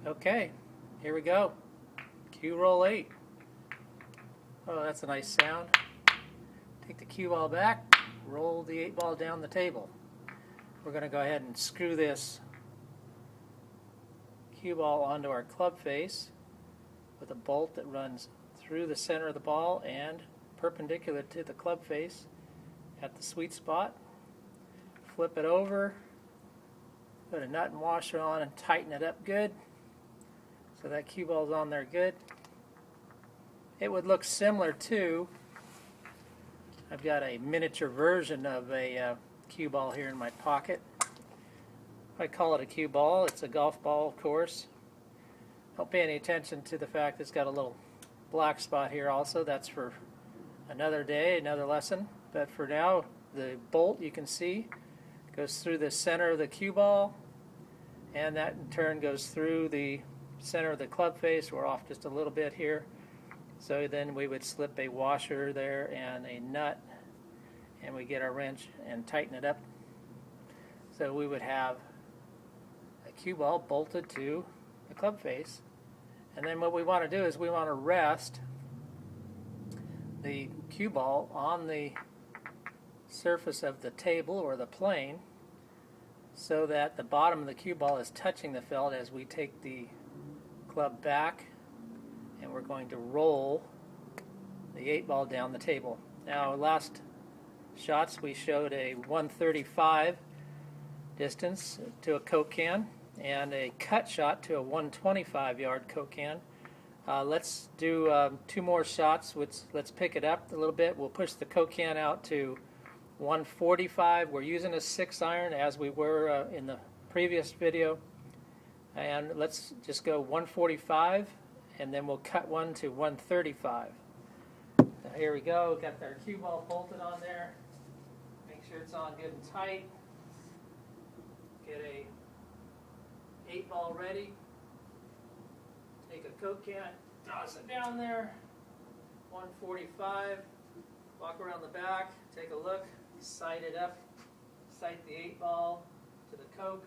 Okay, here we go. Cue roll 8. Oh, that's a nice sound. Take the cue ball back, roll the 8 ball down the table. We're going to go ahead and screw this cue ball onto our club face with a bolt that runs through the center of the ball and perpendicular to the club face at the sweet spot. Flip it over, put a nut and washer on and tighten it up good so that cue ball's on there good. It would look similar to, I've got a miniature version of a cue ball here in my pocket. I call it a cue ball. It's a golf ball, of course. Don't pay any attention to the fact that it's got a little black spot here also. That's for another day, another lesson. But for now, the bolt, you can see, goes through the center of the cue ball, and that in turn goes through the center of the club face. We're off just a little bit here. So then we would slip a washer there and a nut, and we get our wrench and tighten it up. So we would have a cue ball bolted to the club face. And then what we want to do is we want to rest the cue ball on the surface of the table or the plane so that the bottom of the cue ball is touching the felt as we take the club back, and we're going to roll the 8 ball down the table. Now, last shots we showed a 135 distance to a Coke can and a cut shot to a 125 yard Coke can. Let's do 2 more shots. Let's pick it up a little bit. We'll push the Coke can out to 145. We're using a 6-iron as we were in the previous video. And let's just go 145, and then we'll cut one to 135. So here we go. Got our cue ball bolted on there. Make sure it's on good and tight. Get a 8 ball ready. Take a Coke can, toss it down there. 145. Walk around the back. Take a look. Sight it up. Sight the 8 ball to the Coke.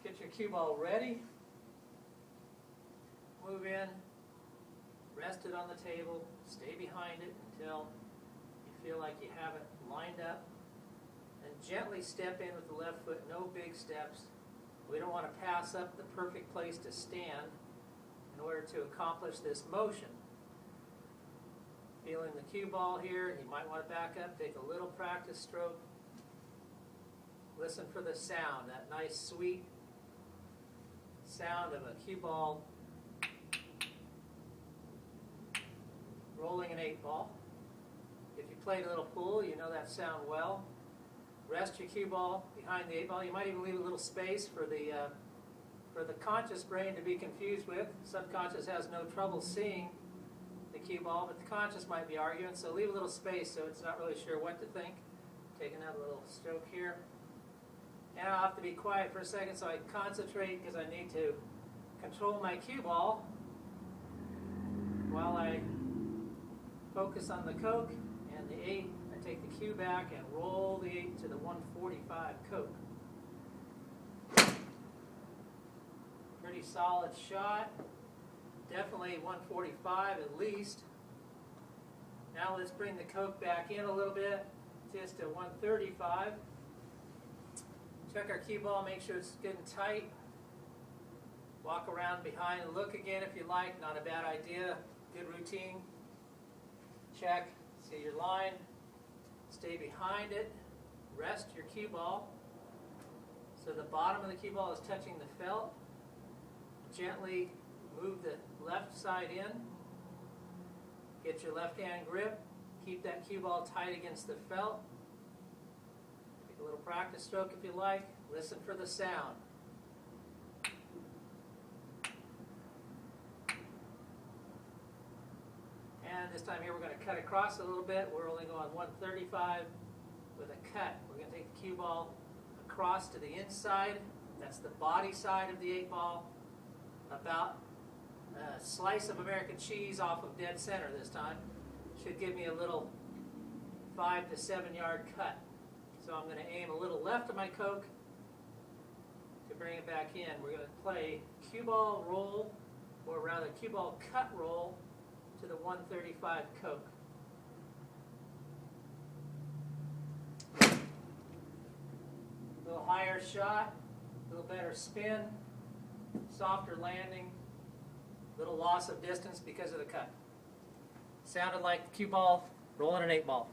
Get your cue ball ready. Move in. Rest it on the table. Stay behind it until you feel like you have it lined up. And gently step in with the left foot. No big steps. We don't want to pass up the perfect place to stand in order to accomplish this motion. Feeling the cue ball here, you might want to back up, take a little practice stroke. Listen for the sound, that nice sweet sound of a cue ball rolling an 8 ball. If you played a little pool, you know that sound well. Rest your cue ball behind the 8 ball. You might even leave a little space for the conscious brain to be confused with. Subconscious has no trouble seeing the cue ball, but the conscious might be arguing, so leave a little space so it's not really sure what to think. Take another little stroke here. And I'll have to be quiet for a second so I concentrate because I need to control my cue ball while I focus on the Coke and the 8. I take the cue back and roll the 8 to the 145 Coke. Pretty solid shot. Definitely 145 at least. Now let's bring the Coke back in a little bit, just to 135. Check our cue ball, make sure it's good and tight. Walk around behind and look again if you like, not a bad idea. Good routine. Check, see your line. Stay behind it. Rest your cue ball so the bottom of the cue ball is touching the felt. Gently move the left side in. Get your left hand grip. Keep that cue ball tight against the felt. Take a little practice stroke if you like. Listen for the sound. And this time here we're going to cut across a little bit. We're only going 135 with a cut. We're going to take the cue ball across to the inside. That's the body side of the 8 ball. About a slice of American cheese off of dead center this time. Should give me a little 5 to 7 yard cut. So I'm going to aim a little left of my Coke to bring it back in. We're going to play cue ball roll, or rather cue ball cut roll to the 135 Coke. A little higher shot, a little better spin, softer landing, little loss of distance because of the cut. Sounded like the cue ball rolling an 8 ball.